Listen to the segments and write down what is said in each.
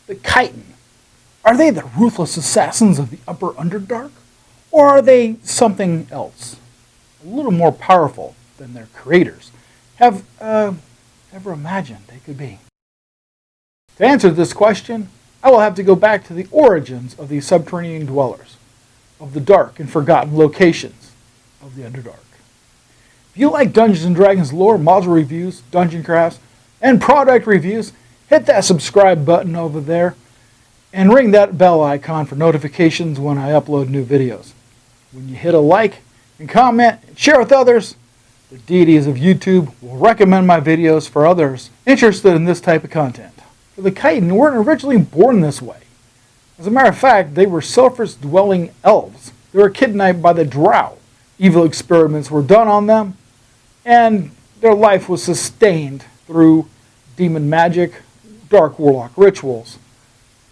The Chitine. Are they the ruthless assassins of the upper Underdark? Or are they something else? A little more powerful than their creators have ever imagined they could be? To answer this question, I will have to go back to the origins of these subterranean dwellers, of the dark and forgotten locations of the Underdark. If you like Dungeons & Dragons lore, module reviews, dungeon crafts, and product reviews, hit that subscribe button over there and ring that bell icon for notifications when I upload new videos. When you hit a like and comment and share with others, the deities of YouTube will recommend my videos for others interested in this type of content. For the Chitine weren't originally born this way. As a matter of fact, they were surface-dwelling elves. They were kidnapped by the Drow. Evil experiments were done on them, and their life was sustained through demon magic, dark warlock rituals,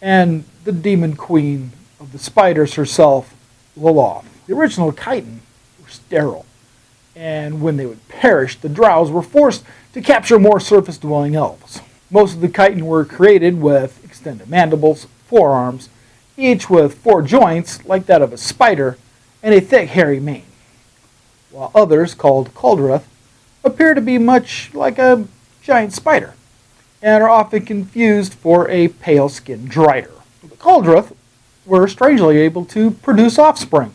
and the demon queen of the spiders herself, Lilith. The original Chitine were sterile, and when they would perish, the Drows were forced to capture more surface-dwelling elves. Most of the Chitine were created with extended mandibles, forearms, each with 4 joints like that of a spider, and a thick hairy mane, while others, called Choldreth, appear to be much like a giant spider, and are often confused for a pale-skinned drider. The Choldreth were strangely able to produce offspring,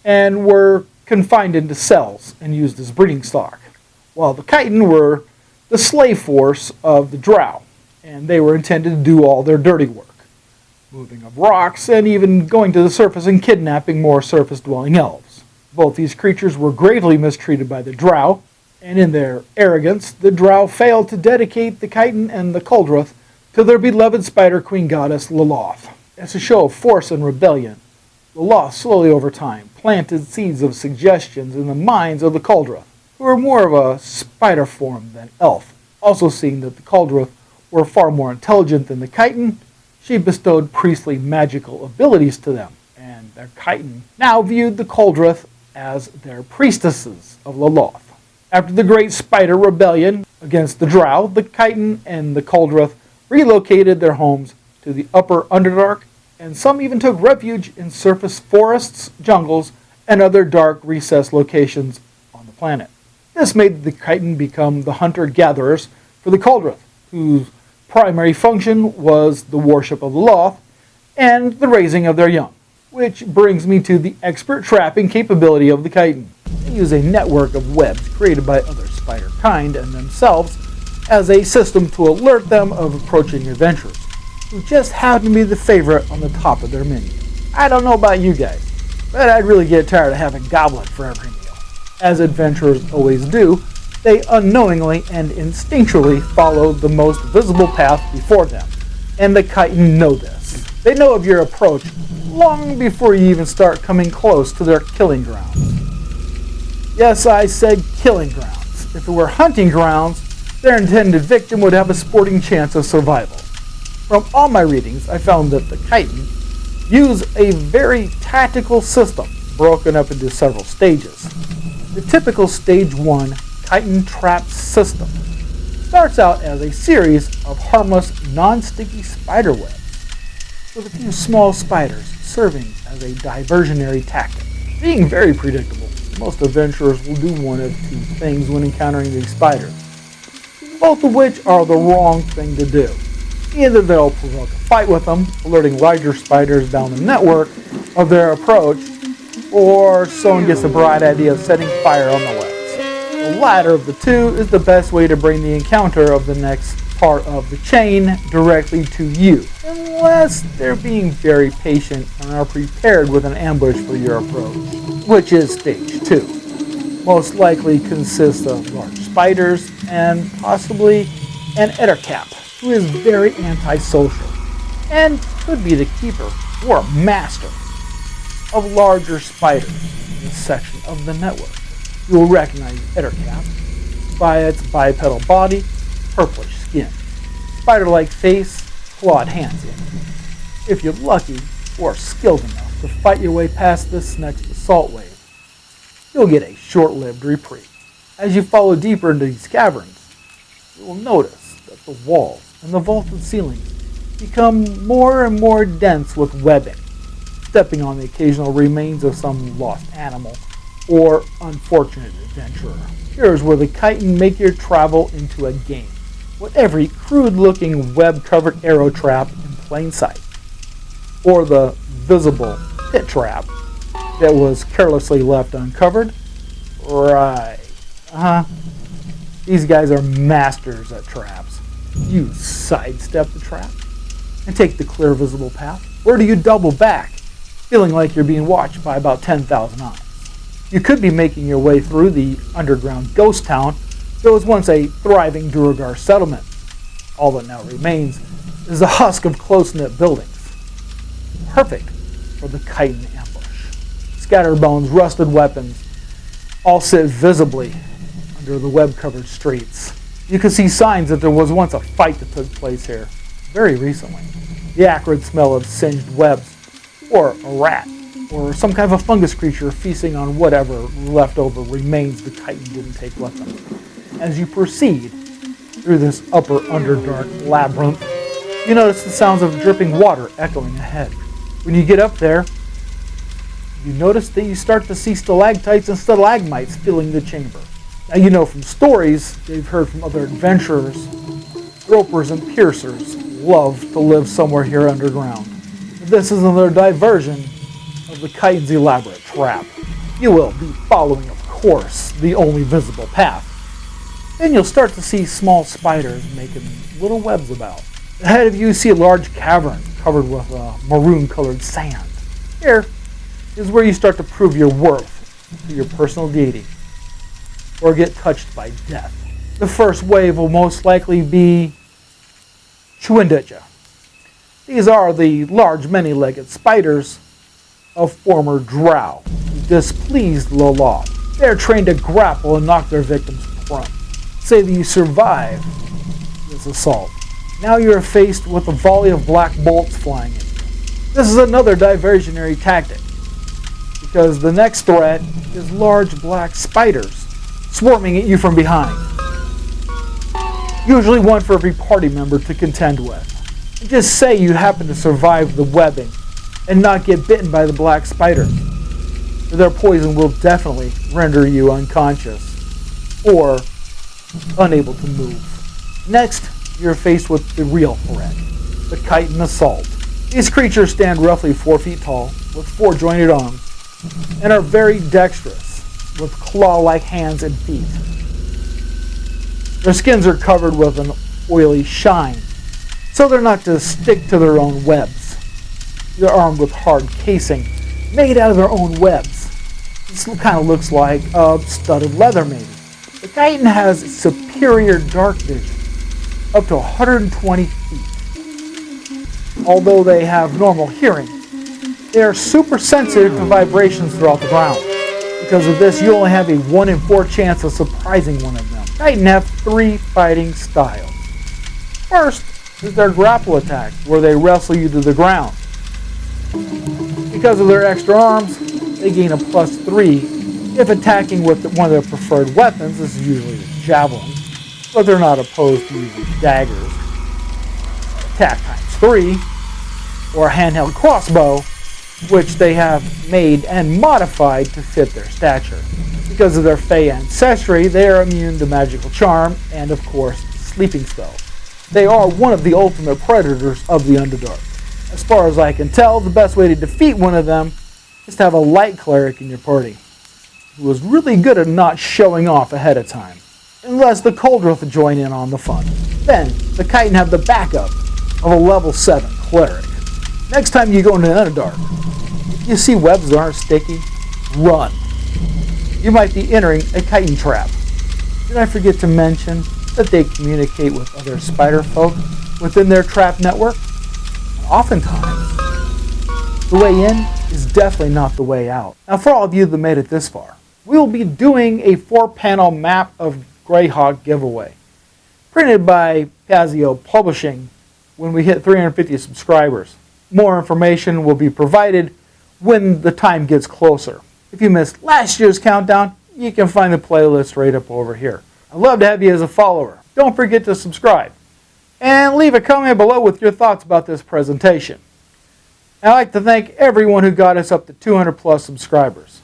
and were confined into cells and used as breeding stock, while the Chitine were the slave force of the Drow, and they were intended to do all their dirty work, moving of rocks and even going to the surface and kidnapping more surface-dwelling elves. Both these creatures were gravely mistreated by the Drow, and in their arrogance, the Drow failed to dedicate the Chitine and the Choldreth to their beloved spider queen goddess Lilith. As a show of force and rebellion, Lilith slowly over time planted seeds of suggestions in the minds of the Choldreth, who were more of a spider form than elf. Also seeing that the Choldreth were far more intelligent than the Chitine, she bestowed priestly magical abilities to them, and their Chitine now viewed the Choldreth as their priestesses of Lilith. After the Great Spider Rebellion against the Drow, the Chitine and the Choldreth relocated their homes to the upper Underdark, and some even took refuge in surface forests, jungles, and other dark recessed locations on the planet. This made the Chitine become the hunter-gatherers for the Choldreth, whose primary function was the worship of Lilith and the raising of their young. Which brings me to the expert trapping capability of the Chitine. They use a network of webs created by other spider kind and themselves as a system to alert them of approaching adventurers, who just happen to be the favorite on the top of their menu. I don't know about you guys, but I'd really get tired of having goblet for every meal. As adventurers always do, they unknowingly and instinctually follow the most visible path before them, and the Chitine know this. They know of your approach long before you even start coming close to their killing grounds. Yes, I said killing grounds. If it were hunting grounds, their intended victim would have a sporting chance of survival. From all my readings, I found that the Chitine use a very tactical system broken up into several stages. The typical Stage 1 Chitine trap system starts out as a series of harmless, non-sticky spider webs, with a few small spiders serving as a diversionary tactic. Being very predictable, most adventurers will do one of 2 things when encountering these spiders, both of which are the wrong thing to do. Either they'll provoke a fight with them, alerting larger spiders down the network of their approach, or someone gets the bright idea of setting fire on the webs. The latter of the 2 is the best way to bring the encounter of the next part of the chain directly to you, unless they're being very patient and are prepared with an ambush for your approach, which is Stage 2. Most likely consists of large spiders and possibly an ettercap, who is very antisocial and could be the keeper or master of larger spiders in this section of the network. You will recognize ettercap by its bipedal body, purplish skin, spider-like face, clawed hands. If you're lucky or skilled enough to fight your way past this next assault wave, you'll get a short-lived reprieve. As you follow deeper into these caverns, you will notice that the walls and the vaulted ceilings become more and more dense with webbing, stepping on the occasional remains of some lost animal or unfortunate adventurer. Here's where the Chitine make your travel into a game, with every crude-looking web-covered arrow trap in plain sight, or the visible pit trap that was carelessly left uncovered. Right. These guys are masters at traps. You sidestep the trap and take the clear visible path, or do you double back, feeling like you're being watched by about 10,000 eyes? You could be making your way through the underground ghost town that was once a thriving Duergar settlement. All that now remains is a husk of close-knit buildings, perfect for the Chitine ambush. Scattered bones, rusted weapons, all sit visibly under the web-covered streets. You can see signs that there was once a fight that took place here, very recently. The acrid smell of singed webs, or a rat, or some kind of a fungus creature feasting on whatever leftover remains the Chitine didn't take with them. As you proceed through this upper Underdark labyrinth, you notice the sounds of dripping water echoing ahead. When you get up there, you notice that you start to see stalactites and stalagmites filling the chamber. Now you know from stories they've heard from other adventurers, gropers and piercers love to live somewhere here underground. This is another diversion of the Chitine's elaborate trap. You will be following, of course, the only visible path. Then you'll start to see small spiders making little webs about. Ahead of you see a large cavern covered with maroon-colored sand. Here is where you start to prove your worth to your personal deity, or get touched by death. The first wave will most likely be Chwinditja. These are the large, many-legged spiders of former Drow who displeased Loloth. They are trained to grapple and knock their victims prone. Say that you survive this assault. Now you are faced with a volley of black bolts flying at you. This is another diversionary tactic, because the next threat is large black spiders swarming at you from behind. Usually one for every party member to contend with. And just say you happen to survive the webbing and not get bitten by the black spiders. Their poison will definitely render you unconscious or unable to move. Next, you're faced with the real threat, the Chitine assault. These creatures stand roughly 4 feet tall with 4 jointed arms and are very dexterous with claw-like hands and feet. Their skins are covered with an oily shine, so they're not to stick to their own webs. They're armed with hard casing made out of their own webs. This kind of looks like studded leather, maybe. The Chitine has superior dark vision, up to 120 feet. Although they have normal hearing, they are super sensitive to vibrations throughout the ground. Because of this, you only have a 1 in 4 chance of surprising one of them. Chitine have 3 fighting styles. First is their grapple attack, where they wrestle you to the ground. Because of their extra arms, they gain a +3 if attacking with one of their preferred weapons. This is usually a javelin, but they're not opposed to using daggers. Attack ×3, or a handheld crossbow, which they have made and modified to fit their stature. Because of their Fey ancestry, they are immune to magical charm and, of course, sleeping spell. They are one of the ultimate predators of the Underdark. As far as I can tell, the best way to defeat one of them is to have a light cleric in your party, who is really good at not showing off ahead of time, unless the Choldreth join in on the fun. Then, the Chitine have the backup of a level 7 cleric. Next time you go into Underdark, if you see webs that aren't sticky, run. You might be entering a Chitine trap. Did I forget to mention that they communicate with other Spiderfolk within their trap network? And oftentimes, the way in is definitely not the way out. Now, for all of you that made it this far, we will be doing a 4-panel map of Greyhawk giveaway, printed by Pazio Publishing when we hit 350 subscribers. More information will be provided when the time gets closer. If you missed last year's countdown, you can find the playlist right up over here. I'd love to have you as a follower. Don't forget to subscribe. and leave a comment below with your thoughts about this presentation. I'd like to thank everyone who got us up to 200 plus subscribers.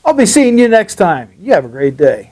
I'll be seeing you next time. You have a great day.